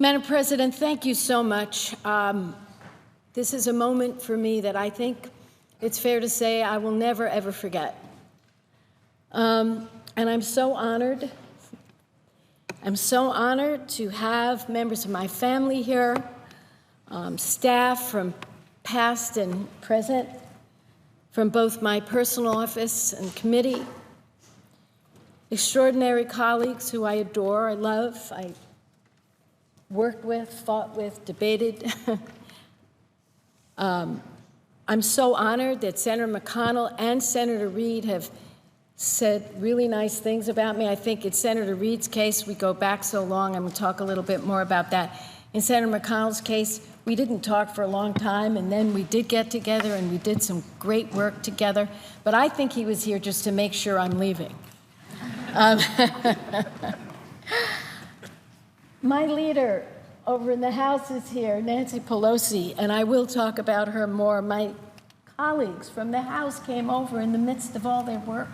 Madam President, thank you so much. This is a moment for me that I think it's fair to say I will never, ever forget. And I'm so honored. I'm so honored to have members of my family here, staff from past and present, from both my personal office and committee, extraordinary colleagues who I adore, I love, I worked with, fought with, debated. I'm so honored that Senator McConnell and Senator Reid have said really nice things about me. I think in Senator Reid's case, we go back so long. I'm going to talk a little bit more about that. In Senator McConnell's case, we didn't talk for a long time, and then we did get together, and we did some great work together. But I think he was here just to make sure I'm leaving. My leader over in the House is here, Nancy Pelosi, and I will talk about her more. My colleagues from the House came over in the midst of all their work.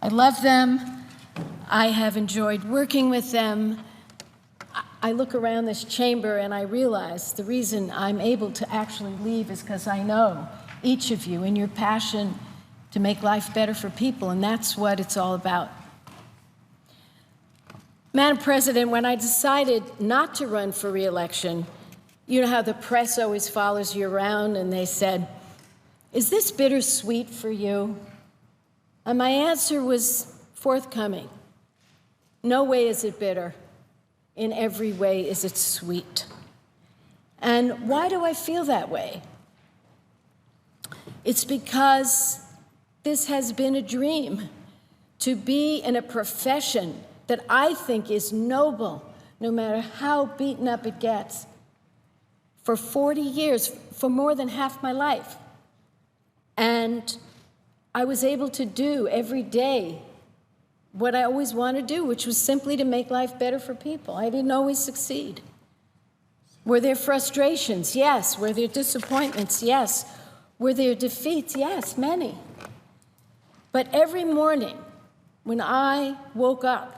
I love them. I have enjoyed working with them. I look around this chamber and I realize the reason I'm able to actually leave is because I know each of you and your passion to make life better for people, and that's what it's all about. Madam President, when I decided not to run for re-election, you know how the press always follows you around and they said, "Is this bittersweet for you?" And my answer was forthcoming. No way is it bitter. In every way is it sweet. And why do I feel that way? It's because this has been a dream, to be in a profession that I think is noble, no matter how beaten up it gets, for 40 years, for more than half my life. And I was able to do every day what I always wanted to do, which was simply to make life better for people. I didn't always succeed. Were there frustrations? Yes. Were there disappointments? Yes. Were there defeats? Yes, many. But every morning when I woke up,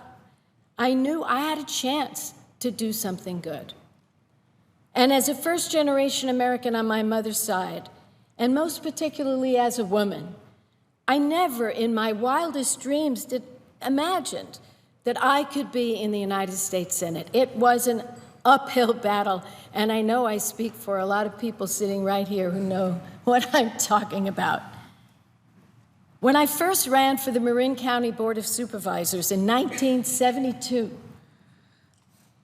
I knew I had a chance to do something good. And as a first-generation American on my mother's side, and most particularly as a woman, I never in my wildest dreams imagined that I could be in the United States Senate. It was an uphill battle, and I know I speak for a lot of people sitting right here who know what I'm talking about. When I first ran for the Marin County Board of Supervisors in 1972,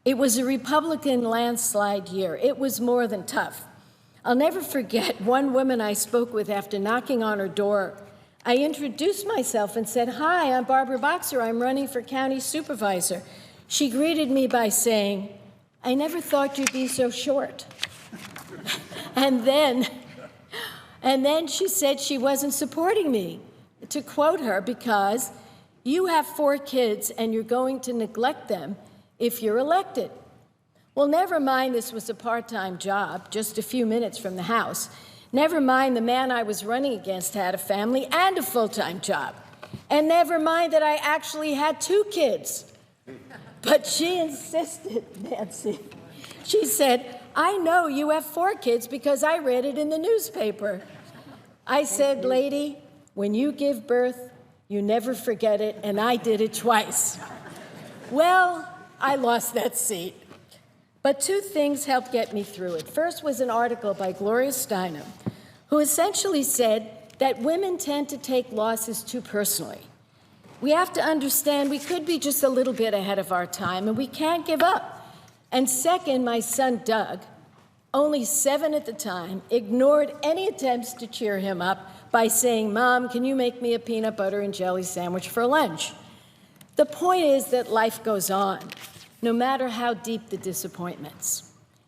it was a Republican landslide year. It was more than tough. I'll never forget one woman I spoke with after knocking on her door. I introduced myself and said, "Hi, I'm Barbara Boxer. I'm running for county supervisor." She greeted me by saying, "I never thought you'd be so short." and then she said she wasn't supporting me. To quote her, "because you have 4 kids and you're going to neglect them if you're elected." Well, never mind this was a part-time job, just a few minutes from the House. Never mind the man I was running against had a family and a full-time job. And never mind that I actually had 2 kids. But she insisted, Nancy. She said, "I know you have 4 kids because I read it in the newspaper." I said, "Lady, when you give birth, you never forget it, and I did it twice." Well, I lost that seat. But 2 things helped get me through it. First was an article by Gloria Steinem, who essentially said that women tend to take losses too personally. We have to understand we could be just a little bit ahead of our time, and we can't give up. And second, my son, Doug, only 7 at the time, ignored any attempts to cheer him up by saying, "Mom, can you make me a peanut butter and jelly sandwich for lunch?" The point is that life goes on, no matter how deep the disappointments.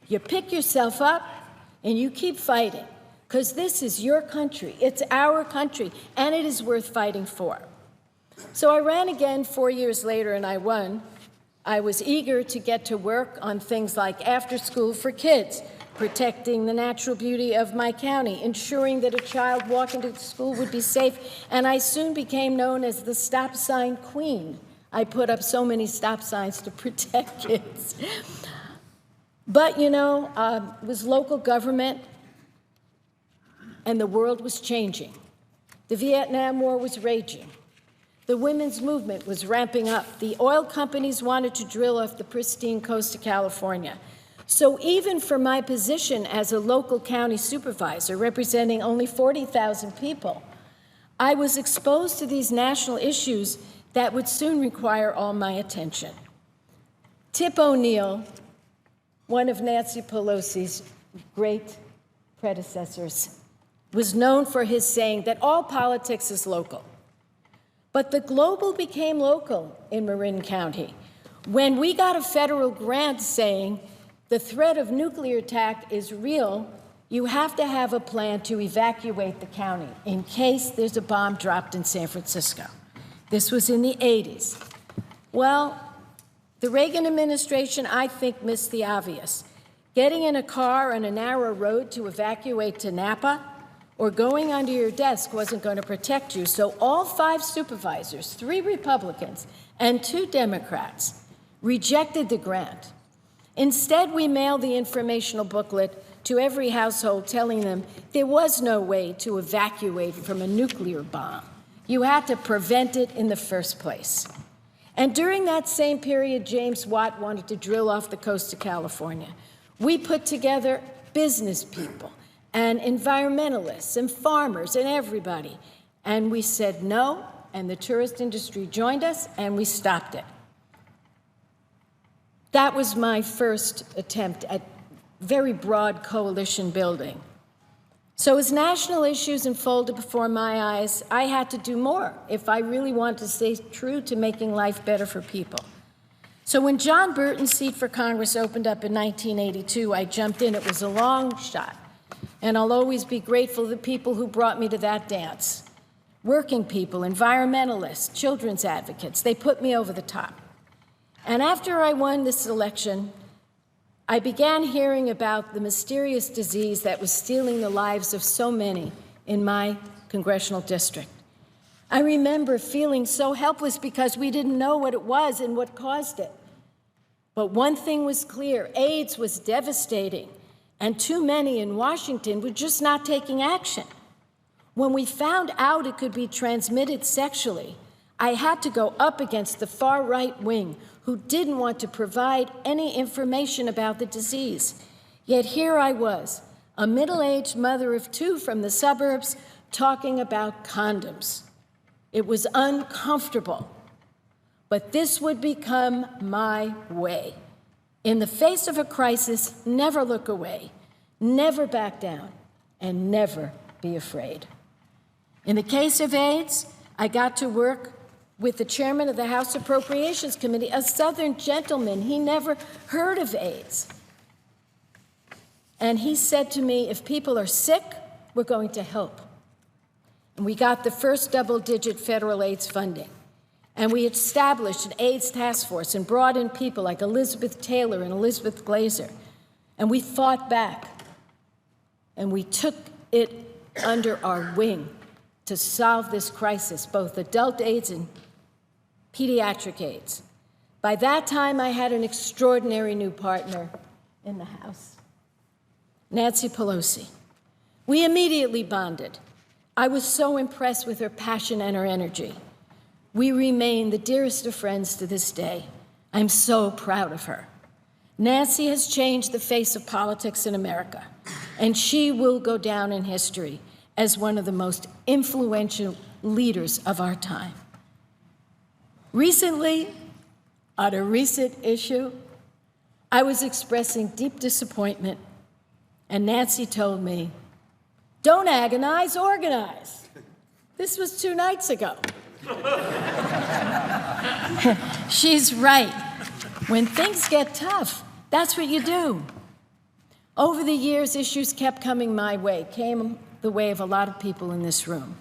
You pick yourself up and you keep fighting, because this is your country, it's our country, and it is worth fighting for. So I ran again 4 years later and I won. I was eager to get to work on things like after school for kids, protecting the natural beauty of my county, ensuring that a child walking to school would be safe, and I soon became known as the stop sign queen. I put up so many stop signs to protect kids. But, you know, it was local government, and the world was changing. The Vietnam War was raging. The women's movement was ramping up. The oil companies wanted to drill off the pristine coast of California. So even for my position as a local county supervisor representing only 40,000 people, I was exposed to these national issues that would soon require all my attention. Tip O'Neill, one of Nancy Pelosi's great predecessors, was known for his saying that all politics is local. But the global became local in Marin County when we got a federal grant saying the threat of nuclear attack is real. You have to have a plan to evacuate the county in case there's a bomb dropped in San Francisco. This was in the 80s. Well, the Reagan administration, I think, missed the obvious. Getting in a car on a narrow road to evacuate to Napa or going under your desk wasn't going to protect you. So all 5 supervisors, 3 Republicans and 2 Democrats, rejected the grant. Instead, we mailed the informational booklet to every household telling them there was no way to evacuate from a nuclear bomb. You had to prevent it in the first place. And during that same period, James Watt wanted to drill off the coast of California. We put together business people and environmentalists and farmers and everybody. And we said no, and the tourist industry joined us, and we stopped it. That was my first attempt at very broad coalition building. So as national issues unfolded before my eyes, I had to do more if I really wanted to stay true to making life better for people. So when John Burton's seat for Congress opened up in 1982, I jumped in. It was a long shot. And I'll always be grateful to the people who brought me to that dance. Working people, environmentalists, children's advocates, they put me over the top. And after I won this election, I began hearing about the mysterious disease that was stealing the lives of so many in my congressional district. I remember feeling so helpless because we didn't know what it was and what caused it. But one thing was clear: AIDS was devastating, and too many in Washington were just not taking action. When we found out it could be transmitted sexually, I had to go up against the far right wing who didn't want to provide any information about the disease. Yet here I was, a middle-aged mother of 2 from the suburbs, talking about condoms. It was uncomfortable, but this would become my way. In the face of a crisis, never look away, never back down, and never be afraid. In the case of AIDS, I got to work with the chairman of the House Appropriations Committee, a Southern gentleman. He never heard of AIDS. And he said to me, if people are sick, we're going to help. And we got the first double-digit federal AIDS funding. And we established an AIDS task force and brought in people like Elizabeth Taylor and Elizabeth Glazer. And we fought back. And we took it under our wing to solve this crisis, both adult AIDS and pediatric AIDS. By that time, I had an extraordinary new partner in the House, Nancy Pelosi. We immediately bonded. I was so impressed with her passion and her energy. We remain the dearest of friends to this day. I'm so proud of her. Nancy has changed the face of politics in America, and she will go down in history as one of the most influential leaders of our time. Recently, on a recent issue, I was expressing deep disappointment, and Nancy told me, "Don't agonize, organize." This was 2 nights ago. She's right. When things get tough, that's what you do. Over the years, issues kept coming my way, came the way of a lot of people in this room.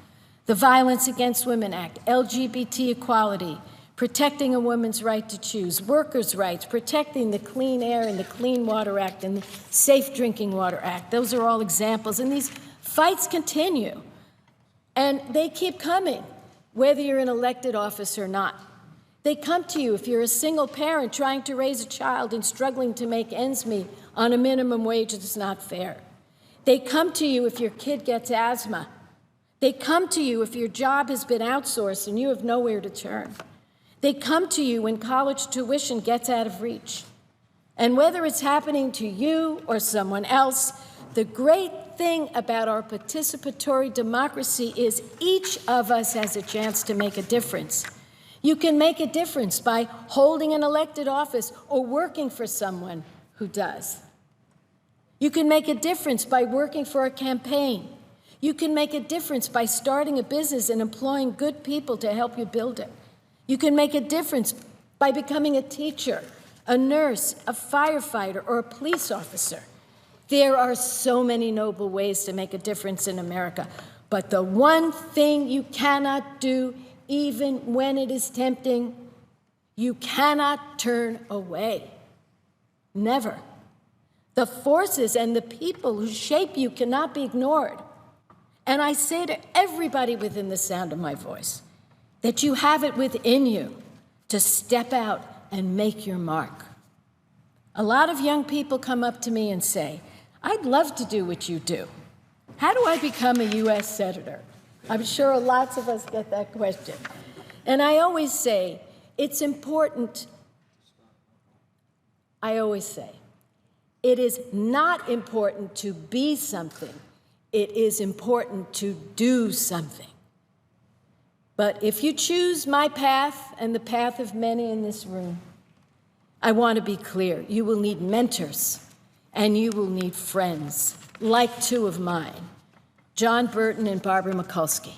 The Violence Against Women Act, LGBT equality, protecting a woman's right to choose, workers' rights, protecting the Clean Air and the Clean Water Act and the Safe Drinking Water Act. Those are all examples, and these fights continue, and they keep coming, whether you're in elected office or not. They come to you if you're a single parent trying to raise a child and struggling to make ends meet on a minimum wage that's not fair. They come to you if your kid gets asthma. They come to you if your job has been outsourced and you have nowhere to turn. They come to you when college tuition gets out of reach. And whether it's happening to you or someone else, the great thing about our participatory democracy is each of us has a chance to make a difference. You can make a difference by holding an elected office or working for someone who does. You can make a difference by working for a campaign. You can make a difference by starting a business and employing good people to help you build it. You can make a difference by becoming a teacher, a nurse, a firefighter, or a police officer. There are so many noble ways to make a difference in America, but the one thing you cannot do, even when it is tempting, you cannot turn away. Never. The forces and the people who shape you cannot be ignored. And I say to everybody within the sound of my voice that you have it within you to step out and make your mark. A lot of young people come up to me and say, I'd love to do what you do. How do I become a U.S. Senator? I'm sure lots of us get that question. And I always say, it's important. I always say, it is not important to be something. It is important to do something. But if you choose my path and the path of many in this room, I want to be clear. You will need mentors and you will need friends, like two of mine, John Burton and Barbara Mikulski.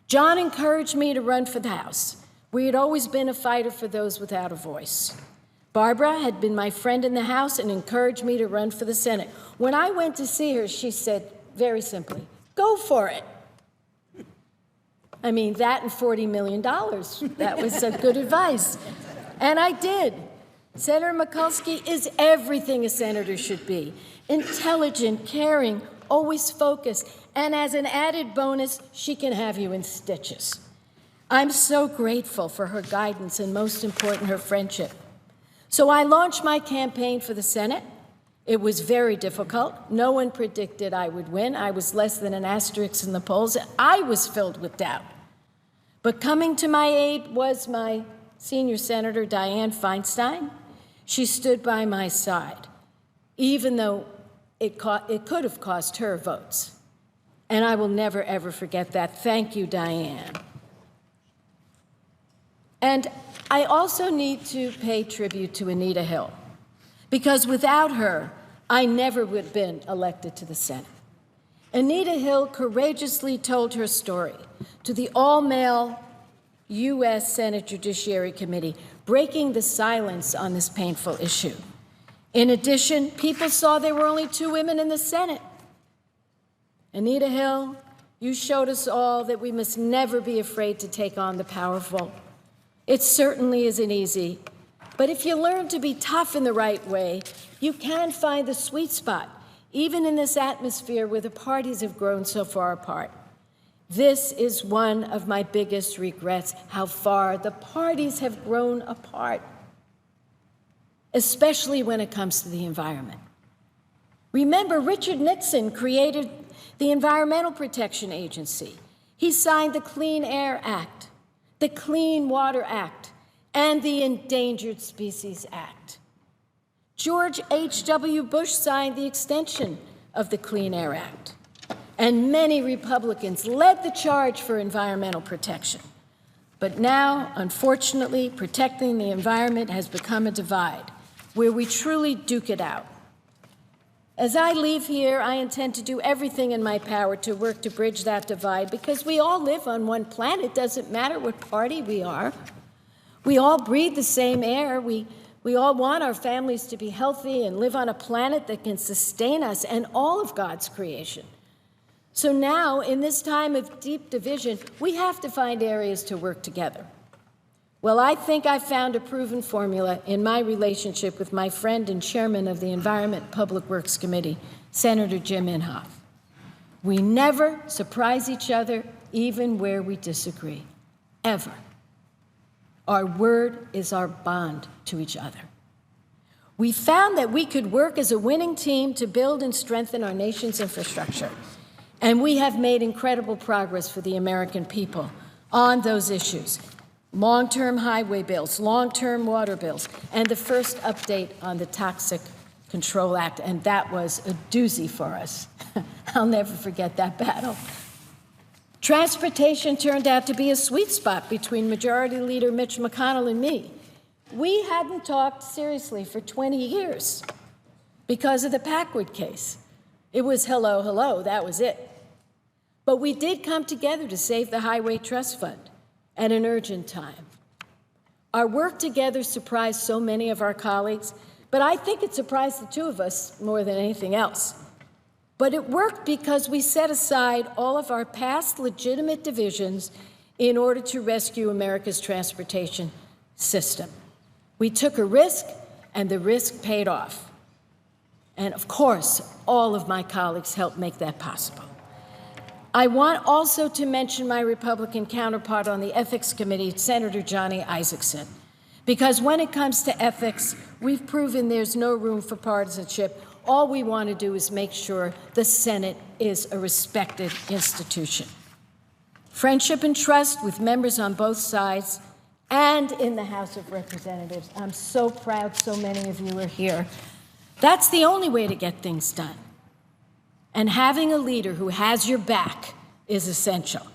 John encouraged me to run for the House. We had always been a fighter for those without a voice. Barbara had been my friend in the House and encouraged me to run for the Senate. When I went to see her, she said, very simply, go for it. I mean, that and $40 million, that was good advice. And I did. Senator Mikulski is everything a senator should be. Intelligent, caring, always focused, and as an added bonus, she can have you in stitches. I'm so grateful for her guidance and, most important, her friendship. So I launched my campaign for the Senate. It was very difficult. No one predicted I would win. I was less than an asterisk in the polls. I was filled with doubt. But coming to my aid was my senior senator, Dianne Feinstein. She stood by my side, even though it could have cost her votes. And I will never, ever forget that. Thank you, Dianne. And I also need to pay tribute to Anita Hill, because without her, I never would have been elected to the Senate. Anita Hill courageously told her story to the all-male U.S. Senate Judiciary Committee, breaking the silence on this painful issue. In addition, people saw there were only 2 women in the Senate. Anita Hill, you showed us all that we must never be afraid to take on the powerful. It certainly isn't easy, but if you learn to be tough in the right way, you can find the sweet spot, even in this atmosphere where the parties have grown so far apart. This is one of my biggest regrets, how far the parties have grown apart, especially when it comes to the environment. Remember, Richard Nixon created the Environmental Protection Agency. He signed the Clean Air Act, the Clean Water Act, and the Endangered Species Act. George H.W. Bush signed the extension of the Clean Air Act, and many Republicans led the charge for environmental protection. But now, unfortunately, protecting the environment has become a divide where we truly duke it out. As I leave here, I intend to do everything in my power to work to bridge that divide, because we all live on one planet. It doesn't matter what party we are. We all breathe the same air. We all want our families to be healthy and live on a planet that can sustain us and all of God's creation. So now, in this time of deep division, we have to find areas to work together. Well, I think I found a proven formula in my relationship with my friend and chairman of the Environment Public Works Committee, Senator Jim Inhofe. We never surprise each other, even where we disagree, ever. Our word is our bond to each other. We found that we could work as a winning team to build and strengthen our nation's infrastructure. And we have made incredible progress for the American people on those issues. Long-term highway bills, long-term water bills, and the first update on the Toxic Control Act, and that was a doozy for us. I'll never forget that battle. Transportation turned out to be a sweet spot between Majority Leader Mitch McConnell and me. We hadn't talked seriously for 20 years because of the Packwood case. It was hello, hello, that was it. But we did come together to save the Highway Trust Fund at an urgent time. Our work together surprised so many of our colleagues, but I think it surprised the two of us more than anything else. But it worked because we set aside all of our past legitimate divisions in order to rescue America's transportation system. We took a risk, and the risk paid off. And of course, all of my colleagues helped make that possible. I want also to mention my Republican counterpart on the Ethics Committee, Senator Johnny Isakson, because when it comes to ethics, we've proven there's no room for partisanship. All we want to do is make sure the Senate is a respected institution. Friendship and trust with members on both sides and in the House of Representatives. I'm so proud so many of you are here. That's the only way to get things done. And having a leader who has your back is essential.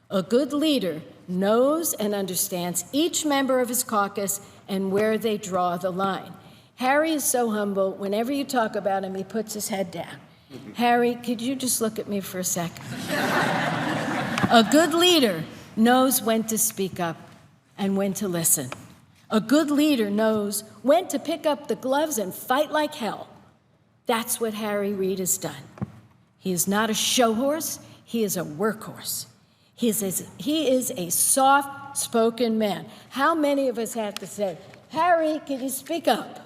A good leader knows and understands each member of his caucus and where they draw the line. Harry is so humble. Whenever you talk about him, he puts his head down. Harry, could you just look at me for a second? A good leader knows when to speak up and when to listen. A good leader knows when to pick up the gloves and fight like hell. That's what Harry Reid has done. He is not a show horse, he is a workhorse. He is a soft-spoken man. How many of us have to say, Harry, can you speak up?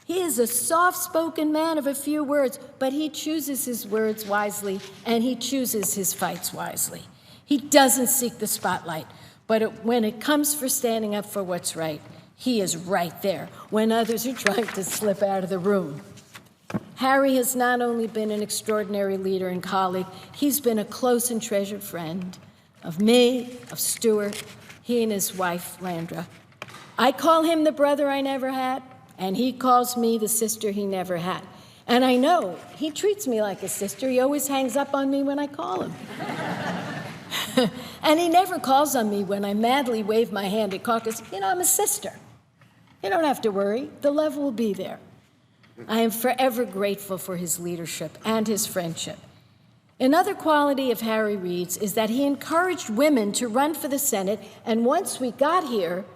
He is a soft-spoken man of a few words, but he chooses his words wisely, and he chooses his fights wisely. He doesn't seek the spotlight, but when it comes for standing up for what's right, he is right there when others are trying to slip out of the room. Harry has not only been an extraordinary leader and colleague, he's been a close and treasured friend of me, of Stuart, he and his wife, Landra. I call him the brother I never had, and he calls me the sister he never had. And I know he treats me like a sister. He always hangs up on me when I call him. And he never calls on me when I madly wave my hand at caucus. You know, I'm a sister. You don't have to worry. The love will be there. I am forever grateful for his leadership and his friendship. Another quality of Harry Reid's is that he encouraged women to run for the Senate, and once we got here,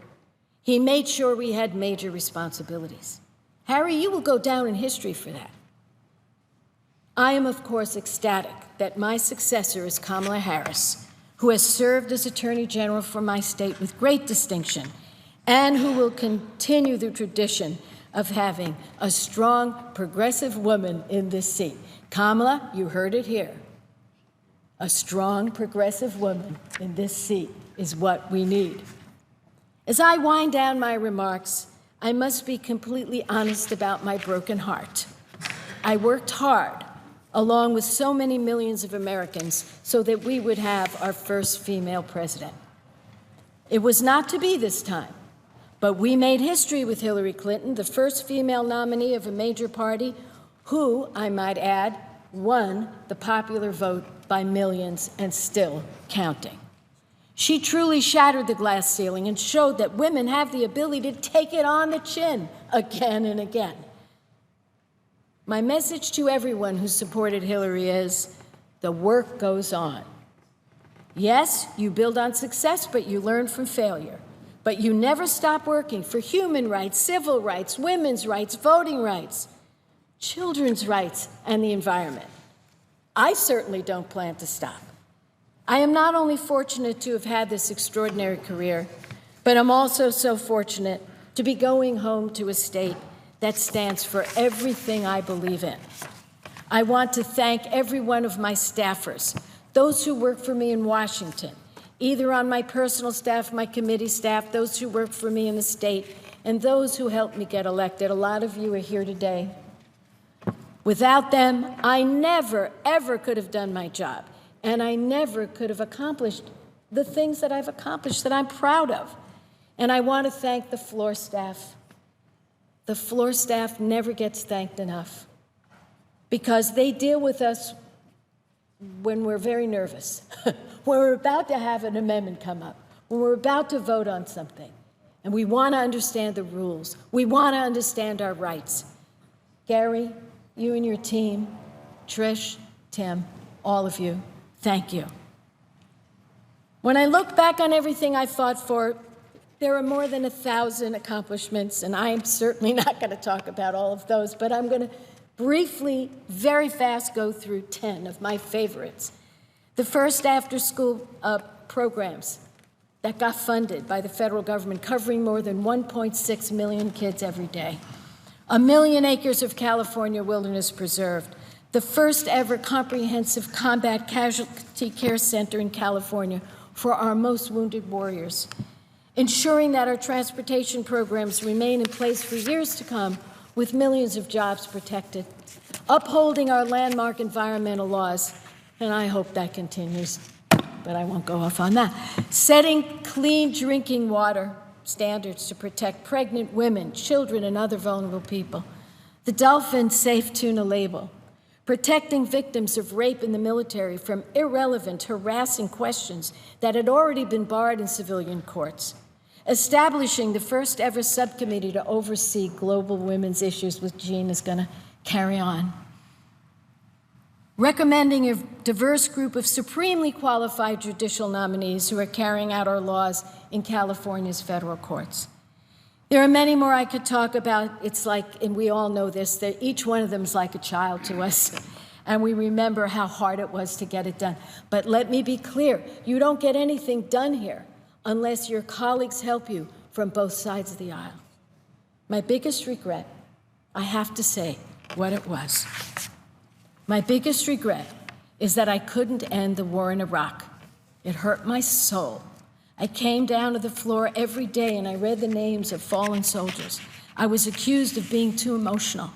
he made sure we had major responsibilities. Harry, you will go down in history for that. I am, of course, ecstatic that my successor is Kamala Harris, who has served as Attorney General for my state with great distinction, and who will continue the tradition of having a strong, progressive woman in this seat. Kamala, you heard it here. A strong, progressive woman in this seat is what we need. As I wind down my remarks, I must be completely honest about my broken heart. I worked hard, along with so many millions of Americans, so that we would have our first female president. It was not to be this time, but we made history with Hillary Clinton, the first female nominee of a major party, who, I might add, won the popular vote by millions and still counting. She truly shattered the glass ceiling and showed that women have the ability to take it on the chin again and again. My message to everyone who supported Hillary is, the work goes on. Yes, you build on success, but you learn from failure. But you never stop working for human rights, civil rights, women's rights, voting rights, children's rights, and the environment. I certainly don't plan to stop. I am not only fortunate to have had this extraordinary career, but I'm also so fortunate to be going home to a state that stands for everything I believe in. I want to thank every one of my staffers, those who work for me in Washington, either on my personal staff, my committee staff, those who work for me in the state, and those who helped me get elected. A lot of you are here today. Without them, I never, ever could have done my job, and I never could have accomplished the things that I've accomplished that I'm proud of. And I want to thank the floor staff. The floor staff never gets thanked enough because they deal with us when we're very nervous, when we're about to have an amendment come up, when we're about to vote on something, and we want to understand the rules. We want to understand our rights. Gary, you and your team, Trish, Tim, all of you, thank you. When I look back on everything I fought for, there are more than 1,000 accomplishments, and I'm certainly not going to talk about all of those, but I'm going to briefly, very fast, go through 10 of my favorites. The first after-school programs that got funded by the federal government, covering more than 1.6 million kids every day. 1 million acres of California wilderness preserved. The first ever comprehensive combat casualty care center in California for our most wounded warriors. Ensuring that our transportation programs remain in place for years to come with millions of jobs protected. Upholding our landmark environmental laws, and I hope that continues, but I won't go off on that. Setting clean drinking water standards to protect pregnant women, children, and other vulnerable people. The Dolphin Safe Tuna label. Protecting victims of rape in the military from irrelevant, harassing questions that had already been barred in civilian courts. Establishing the first ever subcommittee to oversee global women's issues, which Jean is going to carry on. Recommending a diverse group of supremely qualified judicial nominees who are carrying out our laws in California's federal courts. There are many more I could talk about. It's like, and we all know this, that each one of them is like a child to us, and we remember how hard it was to get it done. But let me be clear, you don't get anything done here unless your colleagues help you from both sides of the aisle. My biggest regret, I have to say what it was. My biggest regret is that I couldn't end the war in Iraq. It hurt my soul. I came down to the floor every day and I read the names of fallen soldiers. I was accused of being too emotional.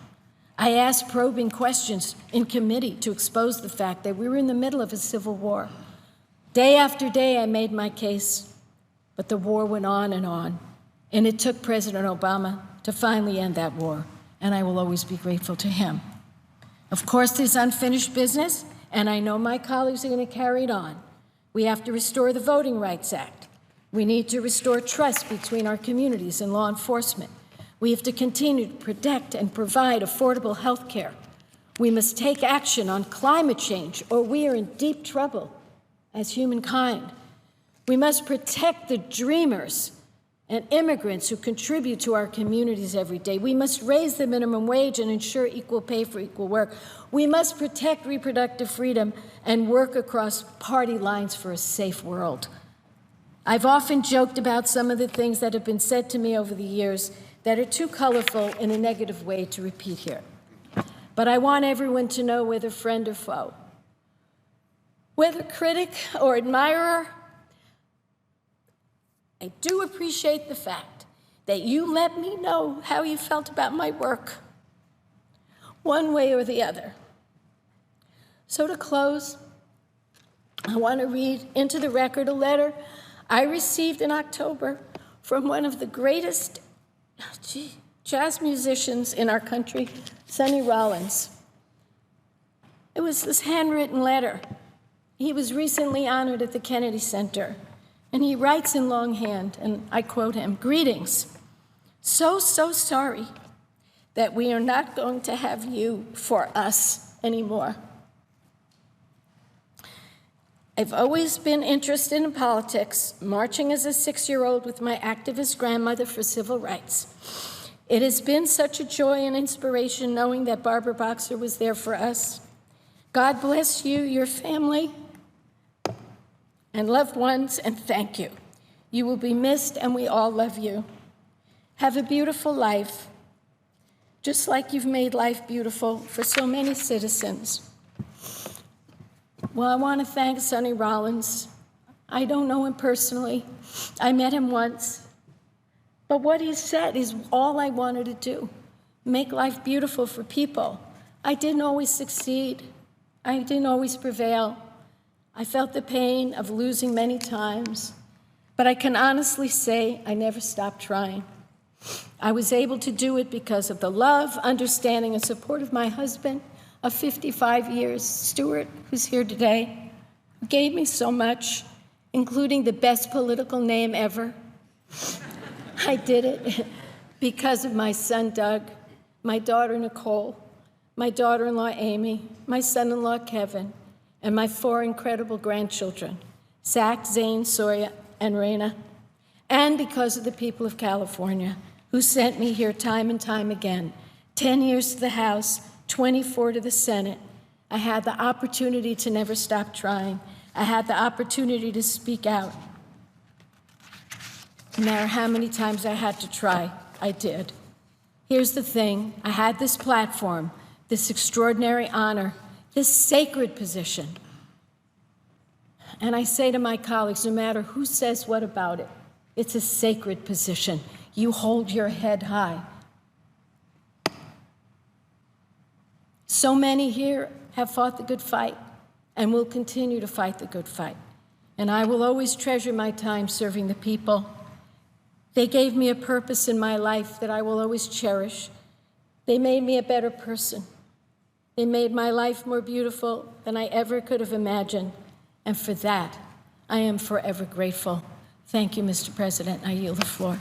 I asked probing questions in committee to expose the fact that we were in the middle of a civil war. Day after day, I made my case, but the war went on, and it took President Obama to finally end that war, and I will always be grateful to him. Of course, there's unfinished business, and I know my colleagues are going to carry it on. We have to restore the Voting Rights Act. We need to restore trust between our communities and law enforcement. We have to continue to protect and provide affordable health care. We must take action on climate change, or we are in deep trouble as humankind. We must protect the dreamers and immigrants who contribute to our communities every day. We must raise the minimum wage and ensure equal pay for equal work. We must protect reproductive freedom and work across party lines for a safe world. I've often joked about some of the things that have been said to me over the years that are too colorful in a negative way to repeat here. But I want everyone to know, whether friend or foe, whether critic or admirer, I do appreciate the fact that you let me know how you felt about my work, one way or the other. So to close, I want to read into the record a letter I received in October from one of the greatest jazz musicians in our country, Sonny Rollins. It was this handwritten letter. He was recently honored at the Kennedy Center. And he writes in longhand, and I quote him, "Greetings. So sorry that we are not going to have you for us anymore. I've always been interested in politics, marching as a 6-year-old with my activist grandmother for civil rights. It has been such a joy and inspiration knowing that Barbara Boxer was there for us. God bless you, your family, and loved ones, and thank you. You will be missed, and we all love you. Have a beautiful life, just like you've made life beautiful for so many citizens." Well, I want to thank Sonny Rollins. I don't know him personally. I met him once. But what he said is all I wanted to do, make life beautiful for people. I didn't always succeed. I didn't always prevail. I felt the pain of losing many times. But I can honestly say I never stopped trying. I was able to do it because of the love, understanding, and support of my husband of 55 years, Stuart, who's here today, who gave me so much, including the best political name ever. I did it because of my son, Doug, my daughter, Nicole, my daughter-in-law, Amy, my son-in-law, Kevin, and my 4 incredible grandchildren, Zach, Zane, Sawyer, and Raina, and because of the people of California who sent me here time and time again. 10 years to the House, 24 to the Senate. I had the opportunity to never stop trying. I had the opportunity to speak out. No matter how many times I had to try, I did. Here's the thing, I had this platform, this extraordinary honor, this sacred position. And I say to my colleagues, no matter who says what about it, it's a sacred position. You hold your head high. So many here have fought the good fight and will continue to fight the good fight. And I will always treasure my time serving the people. They gave me a purpose in my life that I will always cherish. They made me a better person. They made my life more beautiful than I ever could have imagined. And for that, I am forever grateful. Thank you, Mr. President. I yield the floor.